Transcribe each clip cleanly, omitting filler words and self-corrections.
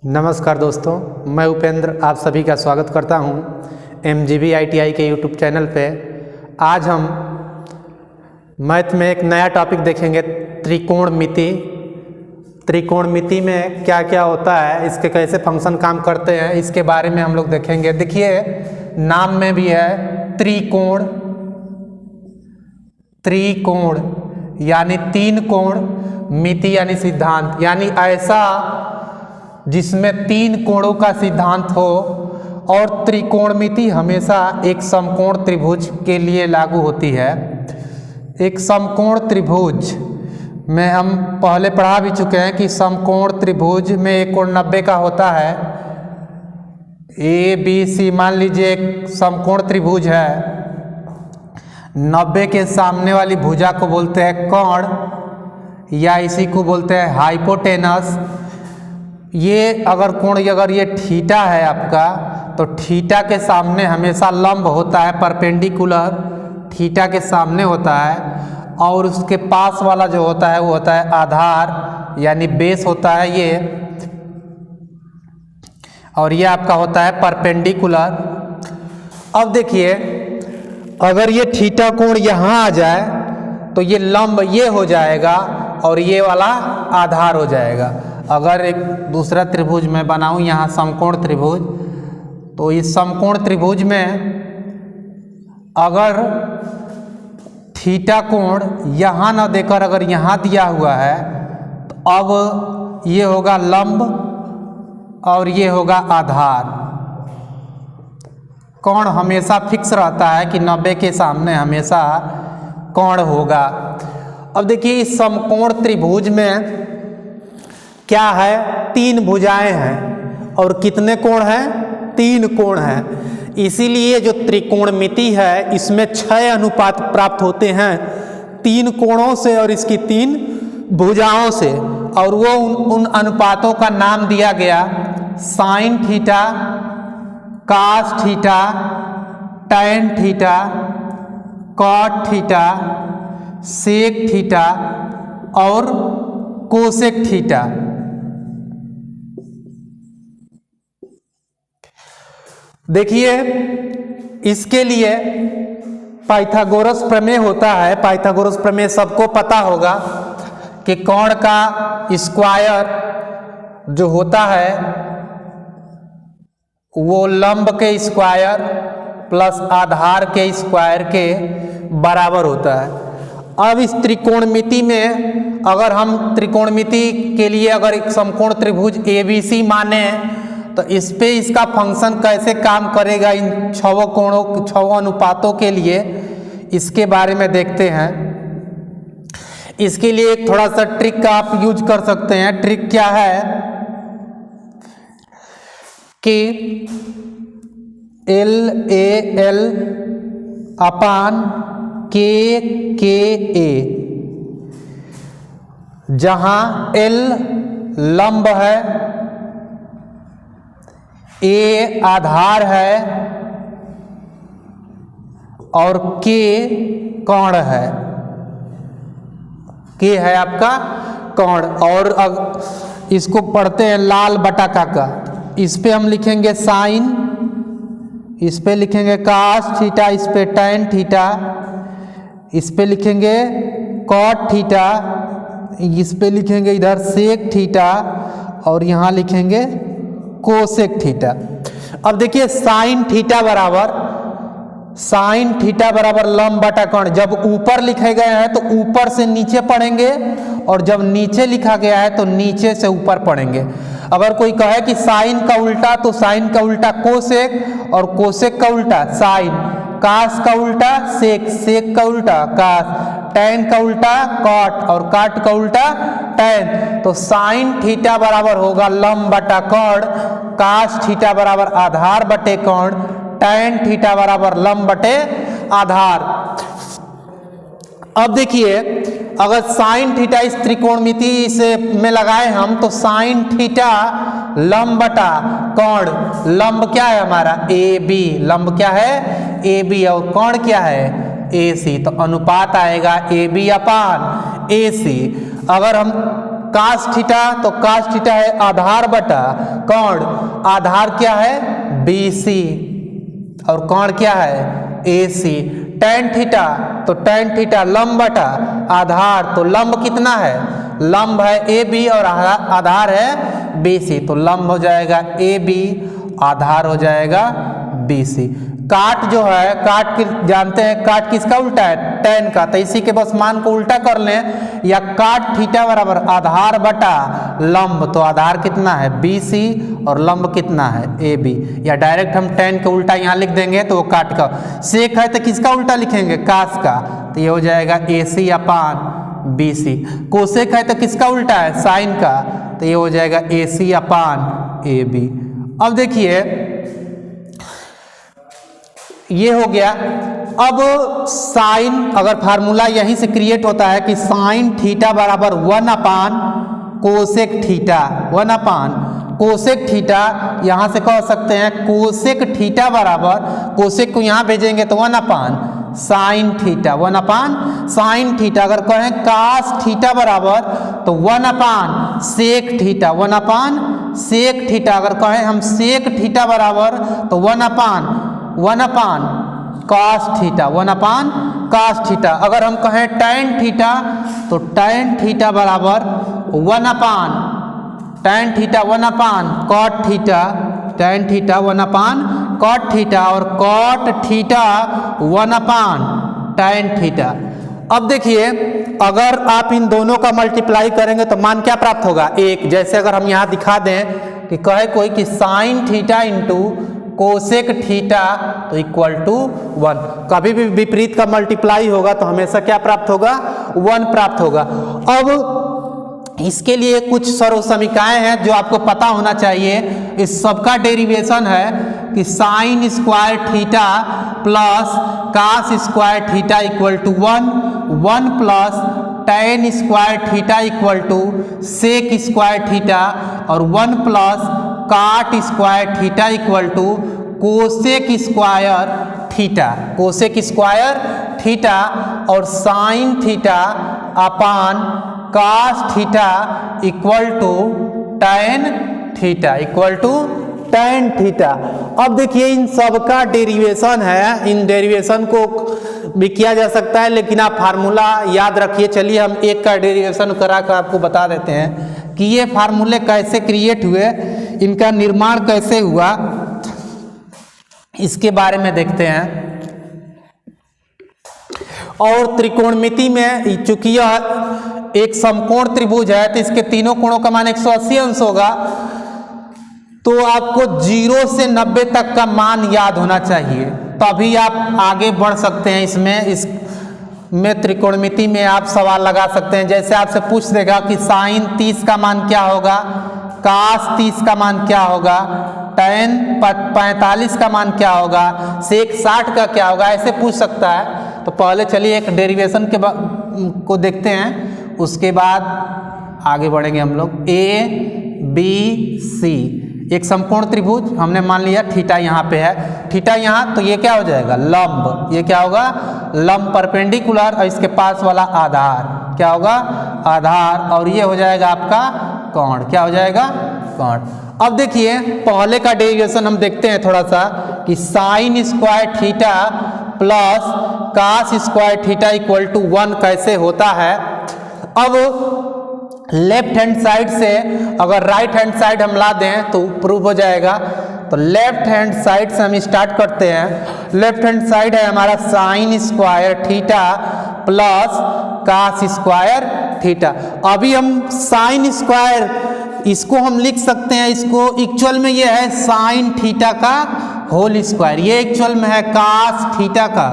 नमस्कार दोस्तों, मैं उपेंद्र आप सभी का स्वागत करता हूं MGB ITI के यूट्यूब चैनल पे। आज हम मैथ में एक नया टॉपिक देखेंगे, त्रिकोणमिति। त्रिकोणमिति में क्या क्या होता है, इसके कैसे फंक्शन काम करते हैं, इसके बारे में हम लोग देखेंगे। देखिए, नाम में भी है त्रिकोण। त्रिकोण यानी तीन कोण, मिति यानी सिद्धांत, यानी ऐसा जिसमें तीन कोणों का सिद्धांत हो। और त्रिकोणमिति हमेशा एक समकोण त्रिभुज के लिए लागू होती है। एक समकोण त्रिभुज में हम पहले पढ़ा भी चुके हैं कि समकोण त्रिभुज में एक कोण 90 का होता है। ABC मान लीजिए एक समकोण त्रिभुज है, 90 के सामने वाली भुजा को बोलते हैं कोण, या इसी को बोलते हैं हाइपोटेनस। ये अगर कोण अगर ये थीटा है आपका, तो थीटा के सामने हमेशा लंब होता है, परपेंडिकुलर थीटा के सामने होता है। और उसके पास वाला जो होता है वो होता है आधार, यानी बेस होता है ये। और ये आपका होता है परपेंडिकुलर। अब देखिए, अगर ये थीटा कोण यहाँ आ जाए तो ये लंब ये हो जाएगा और ये वाला आधार हो जाएगा। अगर एक दूसरा त्रिभुज मैं बनाऊं यहाँ समकोण त्रिभुज, तो इस समकोण त्रिभुज में अगर थीटा कोण यहाँ न देकर अगर यहाँ दिया हुआ है, तो अब ये होगा लंब और ये होगा आधार। कोण हमेशा फिक्स रहता है कि 90 के सामने हमेशा कोण होगा। अब देखिए, इस समकोण त्रिभुज में क्या है, तीन भुजाएं हैं और कितने कोण हैं, तीन कोण हैं। इसीलिए जो त्रिकोणमिति है इसमें 6 अनुपात प्राप्त होते हैं तीन कोणों से और इसकी तीन भुजाओं से। और वो उन अनुपातों का नाम दिया गया sine theta, cos theta, tan theta, cot theta, sec theta और कोसेक थीटा। देखिए, इसके लिए पाइथागोरस प्रमेय होता है। पाइथागोरस प्रमेय सबको पता होगा कि कोण का स्क्वायर जो होता है वो लंब के स्क्वायर प्लस आधार के स्क्वायर के बराबर होता है। अब इस त्रिकोणमिति में अगर हम त्रिकोणमिति के लिए अगर एक समकोण त्रिभुज ABC माने, तो इस पे इसका फंक्शन कैसे काम करेगा इन 6 कोणों 6 अनुपातों के लिए, इसके बारे में देखते हैं। इसके लिए एक थोड़ा सा ट्रिक का आप यूज कर सकते हैं। ट्रिक क्या है कि LAL अपान KA, जहां L लंब है, A आधार है और K कोण है। K है आपका कोण। और अब इसको पढ़ते हैं लाल बटा का। इस पे हम लिखेंगे साइन, इस पे लिखेंगे कास थीटा, इस पे टैन थीटा, इस पे लिखेंगे कॉट थीटा, इस पे लिखेंगे इधर सेक थीटा और यहाँ लिखेंगे कोसेक थीटा। अब देखिए, साइन थीटा बराबर लंब बटा कोण। जब ऊपर लिखे गए हैं तो ऊपर से नीचे पढ़ेंगे, और जब नीचे लिखा गया है तो नीचे से ऊपर पढ़ेंगे। अगर कोई कहे कि साइन का उल्टा, तो साइन का उल्टा कोसेक, और कोसेक का उल्टा साइन, कास का उल्टा सेक, सेक का उल्टा कास, टैन का उल्टा कॉट और काट का उल्टा टैन। तो साइन थीटा बराबर होगा लंब बटा कोण, कास थीटा बराबर आधार बटे कोण, टैन थीटा बराबर लंब बटे आधार। अब देखिए, अगर साइन थीटा इस त्रिकोणमिति से में लगाए हम, तो साइन थीटा लंब बटा कोण, लंब क्या है हमारा AB, लंब क्या है AB और कोण क्या है AC। तो अनुपात आएगा AB अपान AC। अगर हम कास थीटा, तो कास थीटा है आधार बटा कोण, आधार क्या है BC और कोण क्या है AC। tan थीटा, तो tan थीटा लंब बटा आधार, तो लंब कितना है, लंब है AB और आधार है BC, तो लंब हो जाएगा AB, आधार हो जाएगा BC। काट जो है, काट जानते हैं काट किसका उल्टा है, tan का, तो इसी के बस मान को उल्टा कर लें, या काट थीटा बराबर आधार बटा लंब, तो आधार कितना है BC और लंब कितना है AB, या डायरेक्ट हम tan का उल्टा यहाँ लिख देंगे तो वो काट का, सेक है तो किसका उल्टा लिखेंगे कास का, तो ये हो जाएगा AC अपान BC। कोसेक है तो किसका उल्टा है साइन का, तो ये हो जाएगा AC अपान AB। अब देखिए ये हो गया। अब साइन, अगर फार्मूला यहीं से क्रिएट होता है कि साइन थीटा बराबर 1 अपान कोसेक थीटा, 1 अपान कोसेक थीटा, यहाँ से कह सकते हैं कोसेक थीटा बराबर, कोसेक को यहाँ भेजेंगे तो 1 अपान साइन थीटा, 1 अपान साइन थीटा। अगर कहें कास थीटा बराबर तो 1 अपान सेक थीटा, 1 अपान सेक थीटा। अगर कहें हम सेक थीटा बराबर तो 1 अपान कास थीटा, 1 अपान कास थीटा। अगर हम कहें tan थीटा तो tan थीटा बराबर 1 अपान tan थीटा 1 अपान कॉट थीटा, tan थीटा 1 अपान कॉट थीटा, और कॉट थीटा 1 अपान tan थीटा। अब देखिए अगर आप इन दोनों का मल्टीप्लाई करेंगे तो मान क्या प्राप्त होगा 1। जैसे अगर हम यहाँ दिखा दें कि कहे कोई कि sine theta into cosec theta तो इक्वल टू 1, कभी भी विपरीत का मल्टीप्लाई होगा तो हमेशा क्या प्राप्त होगा 1 प्राप्त होगा। अब इसके लिए कुछ सर्वसमीकाएं हैं जो आपको पता होना चाहिए। इस सबका डेरिवेशन है कि sine square theta plus cos square theta equal to 1, 1 plus tan square theta equal to sec square theta, और 1 plus cot square theta equal to cosec square theta, cosec square theta, और sine theta upon cos theta equal to tan theta, equal to tan theta. अब देखिए इन सब का derivation है, इन derivation को भी किया जा सकता है, लेकिन आप फार्मूला याद रखिए। चलिए हम एक का डेरिवेशन करा कर आपको बता देते हैं कि ये फार्मूले कैसे क्रिएट हुए, इनका निर्माण कैसे हुआ, इसके बारे में देखते हैं। और त्रिकोणमिति में चूंकि यह एक समकोण त्रिभुज है तो इसके तीनों कोणों का मान 180 अंश होगा, तो आपको 0 से 90 तक का मान याद होना चाहिए, तभी आप आगे बढ़ सकते हैं। इसमें त्रिकोणमिति में आप सवाल लगा सकते हैं। जैसे आपसे पूछ देगा कि साइन 30 का मान क्या होगा, कास 30 का मान क्या होगा, tan 45 का मान क्या होगा, सेक 60 का क्या होगा, ऐसे पूछ सकता है। तो पहले चलिए एक डेरिवेशन को देखते हैं, उसके बाद आगे बढ़ेंगे हम लोग। ABC एक समकोण त्रिभुज, हमने मान लिया थीटा यहाँ पे है, थीटा यहाँ, तो ये क्या हो जाएगा लंब, ये क्या होगा लंब परपेंडिकुलर, और इसके पास वाला आधार क्या होगा आधार, और ये हो जाएगा आपका कोण, क्या हो जाएगा कोण। अब देखिए पहले का डेरिवेशन हम देखते हैं थोड़ा सा कि sine square theta plus cos square theta equal to 1 कैसे होता है। अब लेफ्ट हैंड साइड से अगर राइट हैंड साइड हम ला दें तो प्रूव हो जाएगा। तो लेफ्ट हैंड साइड से हम स्टार्ट करते हैं। लेफ्ट हैंड साइड है हमारा sine square theta plus cos square theta. अभी हम साइन स्क्वायर इसको हम लिख सकते हैं, इसको इक्वल में ये है साइन थीटा का होल स्क्वायर, ये इक्वल में है कास थीटा का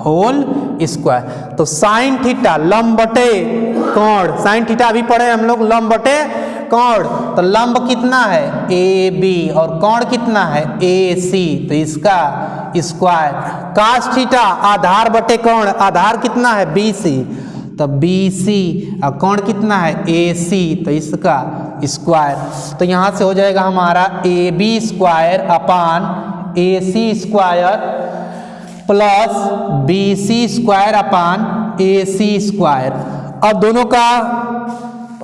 होल स्क्वायर। तो साइन थीटा लंब बटे कोण, साइन थीटा अभी पढ़े हम लोग, लंब बटे कोण, तो लंब कितना है AB और कोण कितना है AC, तो इसका स्क्वायर। कास थीटा आधार बटे कोण, आधार कितना है BC, तो BC और कोण कितना है AC, तो इसका स्क्वायर। तो यहाँ से हो जाएगा हमारा AB square upon AC square plus BC square upon AC square. अब दोनों का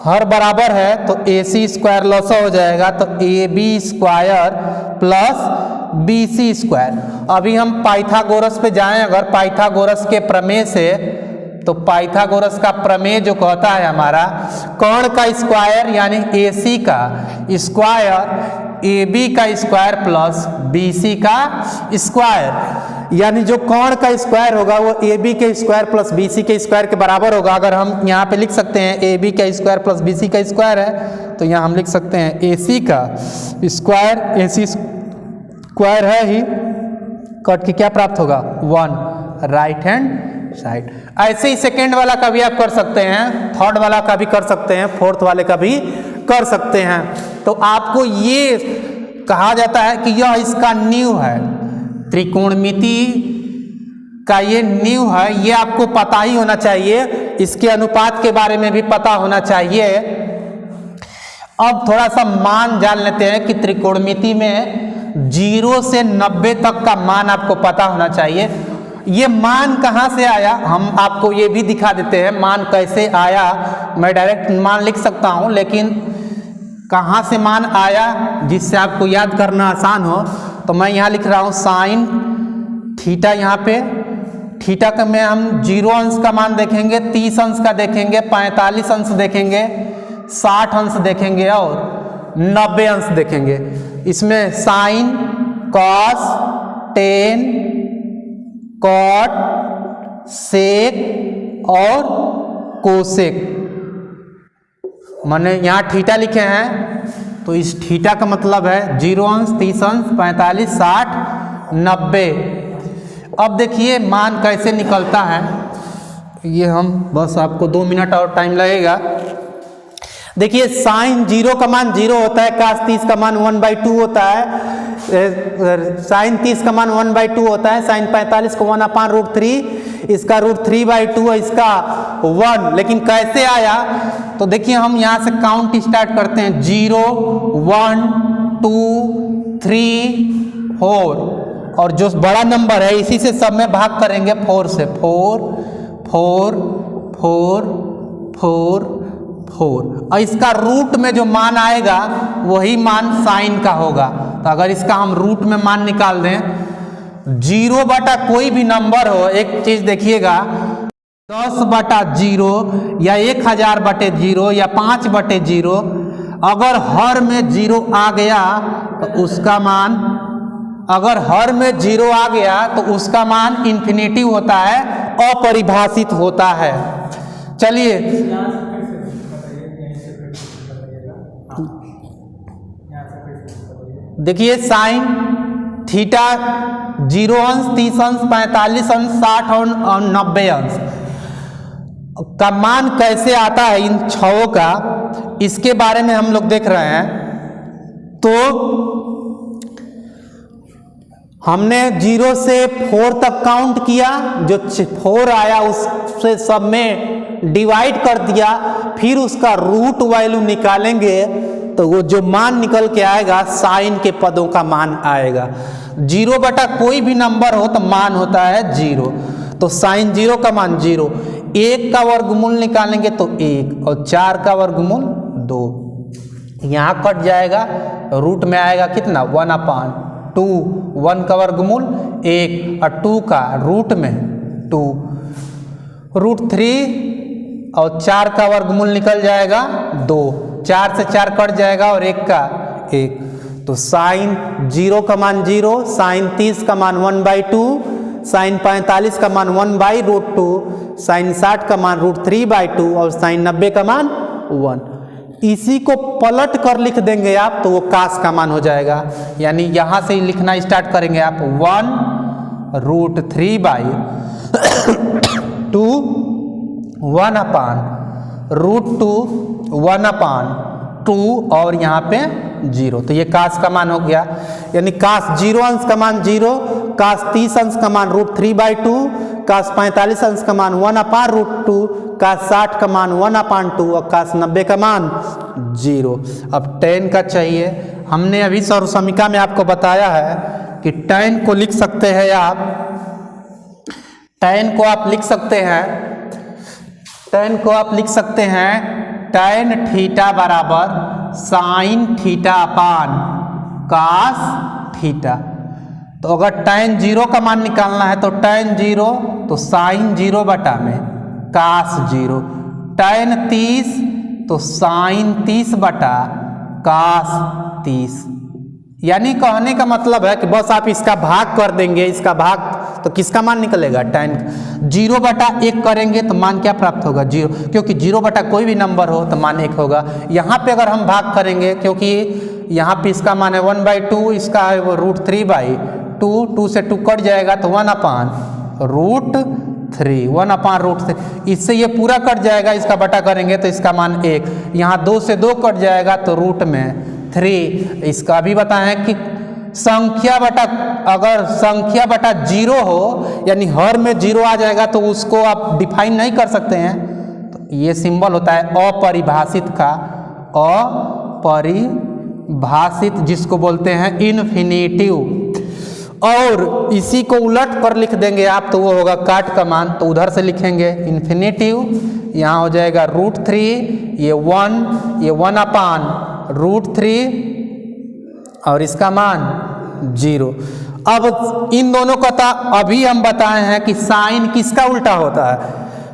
हर बराबर है तो ए सी स्क्वायर लॉसा हो जाएगा, तो A B square plus B C square. अभी हम पाइथागोरस पे जाएं अगर पाइथागोरस के प्रमेय से, तो पाइथागोरस का प्रमेय जो कहता है हमारा कोण का स्क्वायर यानी ए सी का स्क्वायर ए बी का स्क्वायर प्लस बी सी का स्क्वायर, यानी जो कोण का स्क्वायर होगा वो ए बी के स्क्वायर प्लस बी सी के स्क्वायर के बराबर होगा। अगर हम यहाँ पे लिख सकते हैं ए बी का स्क्वायर प्लस बी सी का स्क्वायर है, तो यहाँ हम लिख सकते हैं ए सी का स्क्वायर, ए सी स्क्वायर है ही, कट के क्या प्राप्त होगा 1 राइट हैंड साइड। ऐसे ही सेकेंड वाला का भी आप कर सकते हैं, थर्ड वाला का भी कर सकते हैं, फोर्थ वाले का भी कर सकते हैं। तो आपको ये कहा जाता है कि यह इसका नींव है, त्रिकोणमिति का ये नींव है, ये आपको पता ही होना चाहिए, इसके अनुपात के बारे में भी पता होना चाहिए। अब थोड़ा सा मान जान लेते हैं कि त्रिकोणमिति में 0 से 90 तक का मान आपको पता होना चाहिए। ये मान कहाँ से आया हम आपको ये भी दिखा देते हैं, मान कैसे आया। मैं डायरेक्ट मान लिख सकता हूँ, लेकिन कहाँ से मान आया जिससे आपको याद करना आसान हो, तो मैं यहाँ लिख रहा हूँ साइन थीटा। यहाँ पे थीटा का में हम 0 अंश का मान देखेंगे, 30 अंश का देखेंगे, 45 अंश देखेंगे, 60 अंश देखेंगे और 90 अंश देखेंगे। इसमें साइन, कॉस, टेन, कॉट, सेक और कोसेक, मैंने यहाँ थीटा लिखे हैं, तो इस थीटा का मतलब है 0 अंश, 30 अंश, 45, 60, 90। अब देखिए मान कैसे निकलता है, ये हम बस आपको 2 मिनट और टाइम लगेगा। देखिए साइन 0 का मान 0 होता है, कास 30 का मान 1/2 होता है, साइन 30 का मान 1/2 होता है, साइन 45 को 1/√3, इसका √3/2 है, इसका 1। लेकिन कैसे आया, तो देखिए हम यहाँ से काउंट स्टार्ट करते हैं 0 1 2 3 4, और जो बड़ा नंबर है इसी से सब में भाग करेंगे 4 से, 4 4 4 4 4, और इसका रूट में जो मान आएगा वही मान साइन का होगा। तो अगर इसका हम रूट में मान निकाल दें, 0 बटा कोई भी नंबर हो, एक चीज देखिएगा 10/0 या 1000/0 या 5/0, अगर हर में 0 आ गया तो उसका मान, अगर हर में 0 आ गया तो उसका मान इन्फिनिटिव होता है, अपरिभाषित होता है। चलिए देखिए साइन थीटा 0 अंश, 30 अंश, 45 अंश, 60 और 90 अंश का मान कैसे आता है इन छहों का, इसके बारे में हम लोग देख रहे हैं। तो हमने 0 से 4 तक काउंट किया, जो 4 आया उससे सब में डिवाइड कर दिया, फिर उसका रूट वैल्यू निकालेंगे तो वो जो मान निकल के आएगा साइन के पदों का मान आएगा। 0 बटा कोई भी नंबर हो तो मान होता है 0, तो साइन 0 का मान 0, 1 का वर्गमूल निकालेंगे तो 1 और 4 का वर्गमूल 2, यहाँ कट जाएगा, रूट में आएगा कितना 1/2, 1 का वर्गमूल 1 और 2 का रूट में 2, √3 और 4 का वर्गमूल निकल जाएगा 2, 4 से 4 कट जाएगा और 1 का 1। तो साइन 0 का मान 0, साइन 30 का मान 1/2, साइन 45 का मान 1/√2, साइन 60 का मान √3/2 और साइन 90 का मान 1। इसी को पलट कर लिख देंगे आप तो वो कास का मान हो जाएगा, यानी यहां से ही लिखना स्टार्ट करेंगे आप 1√3/2 1/√2 1/2 और यहाँ पे 0, तो ये कास का मान हो गया। यानी कास 0 अंश का मान 0, कास 30 अंश का मान √3/2, कास 45 अंश का मान 1/√2, कास 60 का मान 1/2 और कास 90 का मान 0। अब tan का चाहिए, हमने अभी सर्वसमीका में आपको बताया है कि tan को लिख सकते हैं आप, tan को आप लिख सकते हैं, tan को आप लिख सकते हैं tan थीटा बराबर sin theta upon cos theta. तो अगर tan 0 का मान निकालना है तो tan 0 तो sin 0 बटा में cos 0, tan 30 तो sin 30 बटा cos 30। यानी कहने का मतलब है कि बस आप इसका भाग कर देंगे, इसका भाग तो किसका मान निकलेगा, tan 0 बटा 1 करेंगे तो मान क्या प्राप्त होगा, 0, क्योंकि 0 बटा कोई भी नंबर हो तो मान 1 होगा। यहाँ पे अगर हम भाग करेंगे, क्योंकि यहाँ पे इसका मान है 1/2, इसका है वो √3/2, 2 से 2 कट जाएगा तो 1/√3, 1/√3, इससे ये पूरा कट जाएगा, इसका बटा करेंगे तो इसका मान 1, यहाँ 2 से 2 कट जाएगा तो √3। इसका भी बताएं कि संख्या बटा, अगर संख्या बटा 0 हो यानी हर में 0 आ जाएगा तो उसको आप डिफाइन नहीं कर सकते हैं, तो ये सिंबल होता है अपरिभाषित का, अपरिभाषित जिसको बोलते हैं इन्फिनिटिव। और इसी को उलट कर लिख देंगे आप तो वो होगा काट का मान, तो उधर से लिखेंगे इन्फिनिटिव, यहाँ हो जाएगा √3, ये 1/√3 और इसका मान 0। अब इन दोनों का था अभी हम बताए हैं कि साइन किसका उल्टा होता है,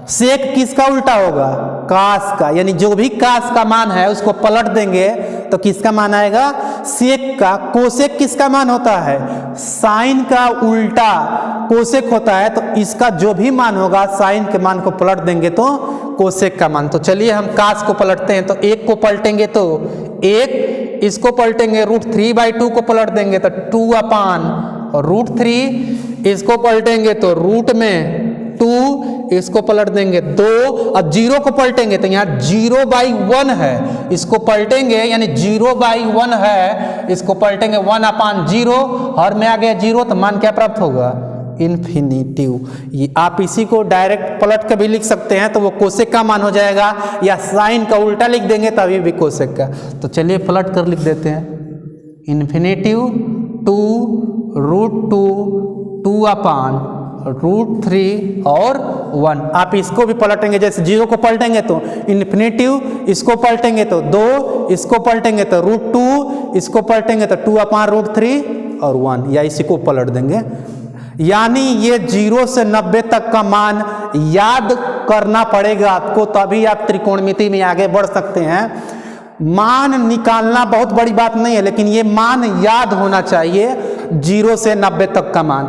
सेक किसका उल्टा होगा, कास का। यानी जो भी कास का मान है उसको पलट देंगे तो किसका मान आएगा, सेक का। कोसेक किसका मान होता है, साइन का उल्टा कोसेक होता है, तो इसका जो भी मान होगा साइन के मान को पलट देंगे तो कोसेक का मान। तो चलिए हम कास को पलटते हैं, तो 1 को पलटेंगे तो 1, इसको पलटेंगे √3/2 को पलट देंगे तो 2/√3, इसको पलटेंगे तो रूट में 2, इसको पलट देंगे 2, और 0 को पलटेंगे तो यहाँ 0/1 है, इसको पलटेंगे यानी 0/1 है, इसको पलटेंगे 1/0, और में आ गया 0 तो मान क्या प्राप्त होगा, इन्फिनिटिव। ये आप इसी को डायरेक्ट पलट के भी लिख सकते हैं तो वो कोसेक का मान हो जाएगा, या साइन का उल्टा लिख देंगे तभी भी कोसेक का। तो चलिए पलट कर लिख देते हैं, इन्फिनिटिव 2√2, 2/√3 और 1। आप इसको भी पलटेंगे, जैसे 0 को पलटेंगे तो इन्फिनिटिव, इसको पलटेंगे तो 2, इसको पलटेंगे तो √2, इसको पलटेंगे तो 2/√3 और 1, या इसी को पलट देंगे। यानी ये 0 से 90 तक का मान याद करना पड़ेगा आपको, तभी आप त्रिकोणमिति में आगे बढ़ सकते हैं। मान निकालना बहुत बड़ी बात नहीं है, लेकिन ये मान याद होना चाहिए, 0 से 90 तक का मान।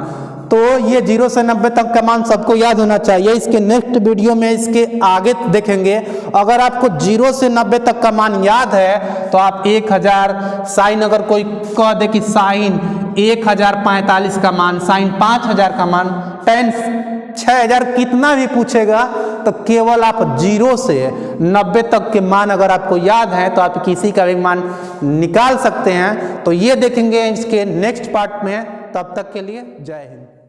तो ये 0 से 90 तक का मान सबको याद होना चाहिए। इसके नेक्स्ट वीडियो में इसके आगे देखेंगे। अगर आपको 0 से 90 तक का मान याद है तो आप 1000 साइन, अगर कोई कह दे कि साइन 1045 का मान, साइन 5000 का मान, tan 6000 कितना भी पूछेगा तो केवल आप 0 से 90 तक के मान अगर आपको याद है तो आप किसी का भी मान निकाल सकते हैं। तो ये देखेंगे इसके नेक्स्ट पार्ट में। तब तक के लिए जय हिंद।